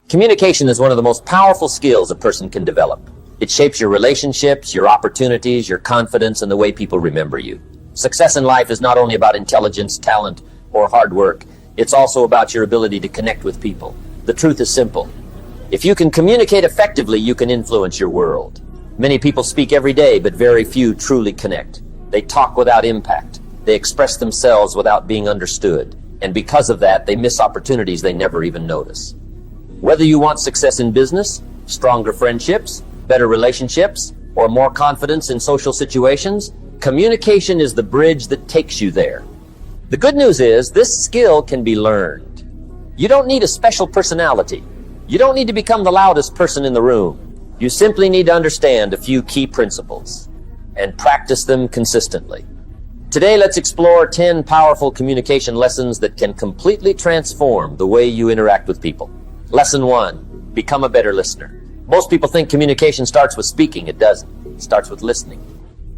Communication is one of the most powerful skills a person can develop. It shapes your relationships, your opportunities, your confidence, and the way people remember you. Success in life is not only about intelligence, talent, or hard work. It's also about your ability to connect with people. The truth is simple. If you can communicate effectively, you can influence your world. Many people speak every day, but very few truly connect. They talk without impact. They express themselves without being understood. And because of that, they miss opportunities they never even notice. Whether you want success in business, stronger friendships, better relationships, or more confidence in social situations, communication is the bridge that takes you there. The good news is, this skill can be learned. You don't need a special personality. You don't need to become the loudest person in the room. You simply need to understand a few key principles and practice them consistently. Today, let's explore 10 powerful communication lessons that can completely transform the way you interact with people. Lesson 1, become a better listener. Most people think communication starts with speaking. It doesn't. It starts with listening.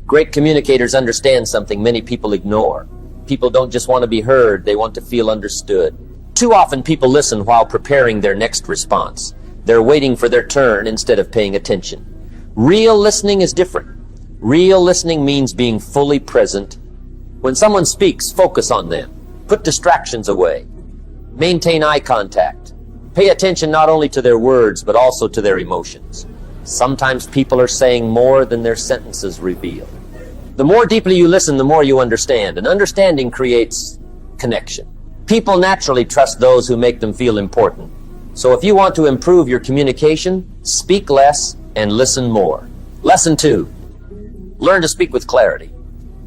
Great communicators understand something many people ignore. People don't just want to be heard, they want to feel understood. Too often people listen while preparing their next response. They're waiting for their turn instead of paying attention. Real listening is different. Real listening means being fully present. When someone speaks, focus on them. Put distractions away. Maintain eye contact. Pay attention not only to their words, but also to their emotions. Sometimes people are saying more than their sentences reveal. The more deeply you listen, the more you understand, and understanding creates connection. People naturally trust those who make them feel important. So if you want to improve your communication, speak less and listen more. Lesson 2, learn to speak with clarity.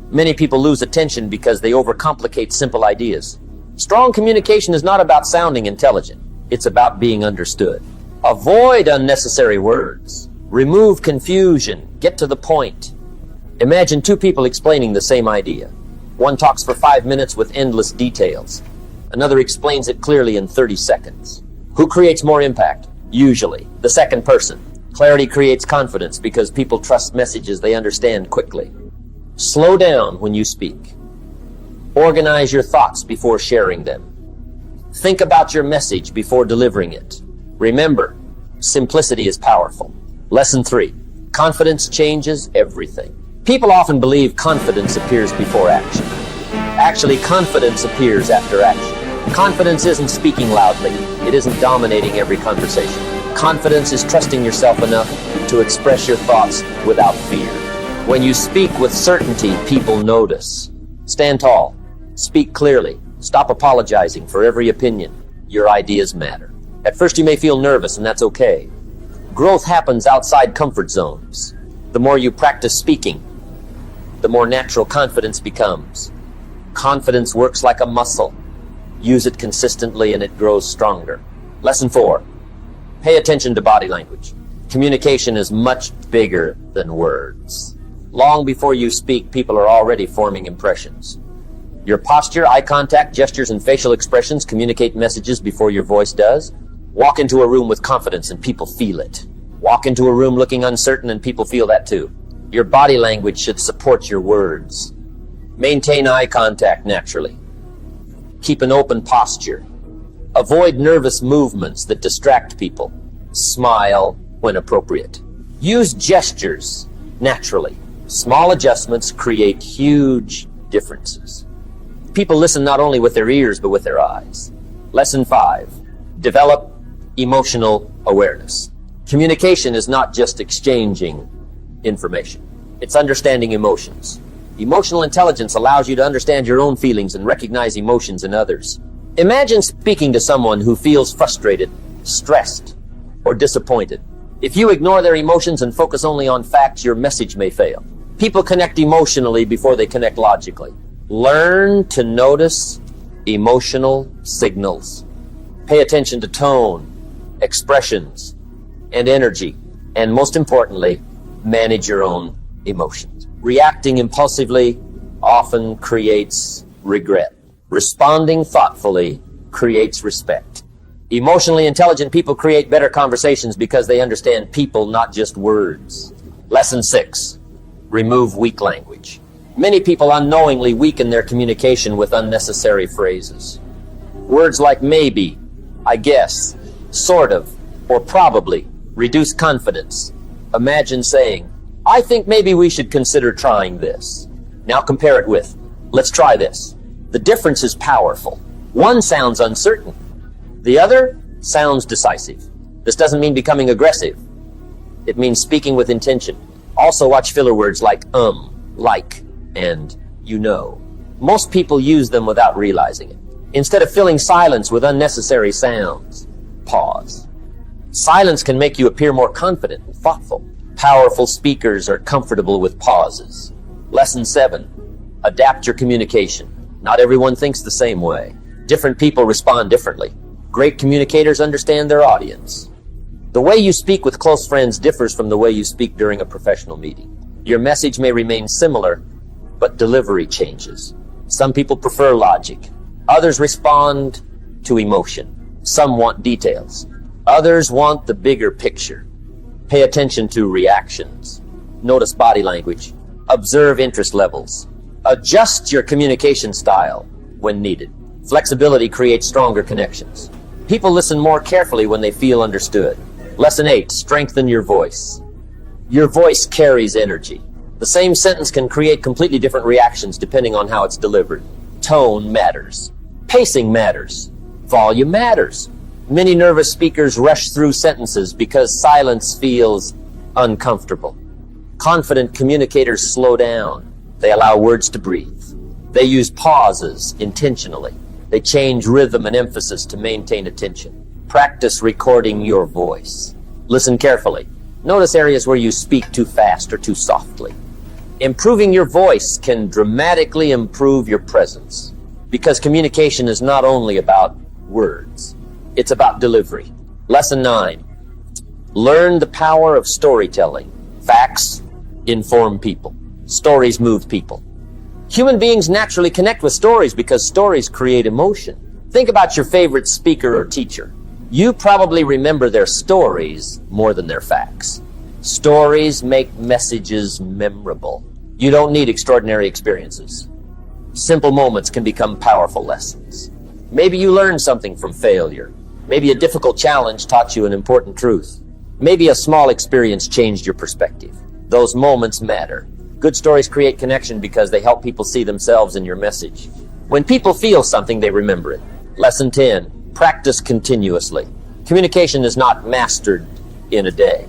Many people lose attention because they overcomplicate simple ideas. Strong communication is not about sounding intelligent. It's about being understood. Avoid unnecessary words. Remove confusion. Get to the point. Imagine two people explaining the same idea. One talks for 5 minutes with endless details. Another explains it clearly in 30 seconds. Who creates more impact? Usually, the second person. Clarity creates confidence because people trust messages they understand quickly. Slow down when you speak. Organize your thoughts before sharing them. Think about your message before delivering it. Remember, simplicity is powerful. Lesson 3, confidence changes everything. People often believe confidence appears before action. Actually, confidence appears after action. Confidence isn't speaking loudly. It isn't dominating every conversation. Confidence is trusting yourself enough to express your thoughts without fear. When you speak with certainty, people notice. Stand tall. Speak clearly. Stop apologizing for every opinion. Your ideas matter. At first you may feel nervous, and that's okay. Growth happens outside comfort zones. The more you practice speaking, the more natural confidence becomes. Confidence works like a muscle. Use it consistently and it grows stronger. Lesson 4, pay attention to body language. Communication is much bigger than words. Long before you speak, people are already forming impressions. Your posture, eye contact, gestures, and facial expressions communicate messages before your voice does. Walk into a room with confidence and people feel it. Walk into a room looking uncertain and people feel that too. Your body language should support your words. Maintain eye contact naturally. Keep an open posture. Avoid nervous movements that distract people. Smile when appropriate. Use gestures naturally. Small adjustments create huge differences. People listen not only with their ears, but with their eyes. Lesson 5, develop emotional awareness. Communication is not just exchanging information. It's understanding emotions. Emotional intelligence allows you to understand your own feelings and recognize emotions in others. Imagine speaking to someone who feels frustrated, stressed, or disappointed. If you ignore their emotions and focus only on facts, your message may fail. People connect emotionally before they connect logically. Learn to notice emotional signals. Pay attention to tone, expressions, and energy. And most importantly, manage your own emotions. Reacting impulsively often creates regret. Responding thoughtfully creates respect. Emotionally intelligent people create better conversations because they understand people, not just words. Lesson 6, remove weak language. Many people unknowingly weaken their communication with unnecessary phrases. Words like maybe, I guess, sort of, or probably reduce confidence. Imagine saying, I think maybe we should consider trying this. Now compare it with, let's try this. The difference is powerful. One sounds uncertain. The other sounds decisive. This doesn't mean becoming aggressive. It means speaking with intention. Also watch filler words like like, and you know. Most people use them without realizing it. Instead of filling silence with unnecessary sounds, pause. Silence can make you appear more confident and thoughtful. Powerful speakers are comfortable with pauses. Lesson 7. Adapt your communication. Not everyone thinks the same way. Different people respond differently. Great communicators understand their audience. The way you speak with close friends differs from the way you speak during a professional meeting. Your message may remain similar, but delivery changes. Some people prefer logic. Others respond to emotion. Some want details. Others want the bigger picture. Pay attention to reactions. Notice body language. Observe interest levels. Adjust your communication style when needed. Flexibility creates stronger connections. People listen more carefully when they feel understood. Lesson 8. Strengthen your voice. Your voice carries energy. The same sentence can create completely different reactions depending on how it's delivered. Tone matters. Pacing matters. Volume matters. Many nervous speakers rush through sentences because silence feels uncomfortable. Confident communicators slow down. They allow words to breathe. They use pauses intentionally. They change rhythm and emphasis to maintain attention. Practice recording your voice. Listen carefully. Notice areas where you speak too fast or too softly. Improving your voice can dramatically improve your presence, because communication is not only about words. It's about delivery. Lesson 9. Learn the power of storytelling. Facts inform people. Stories move people. Human beings naturally connect with stories because stories create emotion. Think about your favorite speaker or teacher. You probably remember their stories more than their facts. Stories make messages memorable. You don't need extraordinary experiences. Simple moments can become powerful lessons. Maybe you learned something from failure. Maybe a difficult challenge taught you an important truth. Maybe a small experience changed your perspective. Those moments matter. Good stories create connection because they help people see themselves in your message. When people feel something, they remember it. Lesson 10. Practice continuously. Communication is not mastered in a day.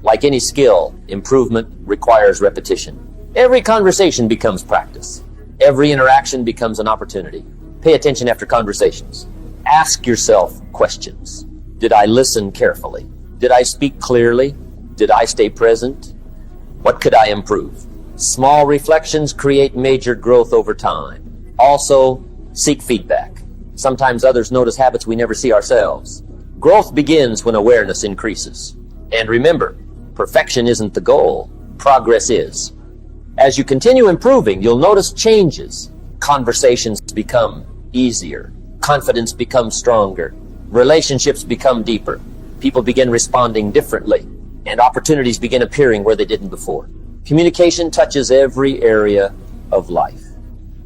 Like any skill, improvement requires repetition. Every conversation becomes practice. Every interaction becomes an opportunity. Pay attention after conversations. Ask yourself questions. Did I listen carefully? Did I speak clearly? Did I stay present? What could I improve? Small reflections create major growth over time. Also, seek feedback. Sometimes others notice habits we never see ourselves. Growth begins when awareness increases. And remember, perfection isn't the goal. Progress is. As you continue improving, you'll notice changes. Conversations become easier. Confidence becomes stronger. Relationships become deeper. People begin responding differently. And opportunities begin appearing where they didn't before. Communication touches every area of life.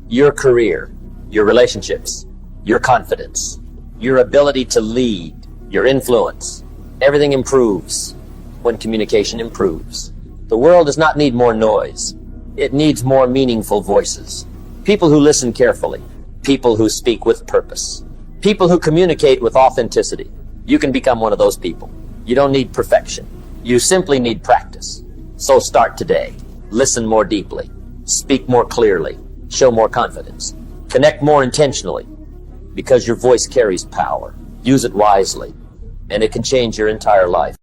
Your career, your relationships, your confidence, your ability to lead, your influence. Everything improves when communication improves. The world does not need more noise. It needs more meaningful voices. People who listen carefully. People who speak with purpose. People who communicate with authenticity. You can become one of those people. You don't need perfection. You simply need practice. So start today. Listen more deeply. Speak more clearly. Show more confidence. Connect more intentionally. Because your voice carries power. Use it wisely. And it can change your entire life.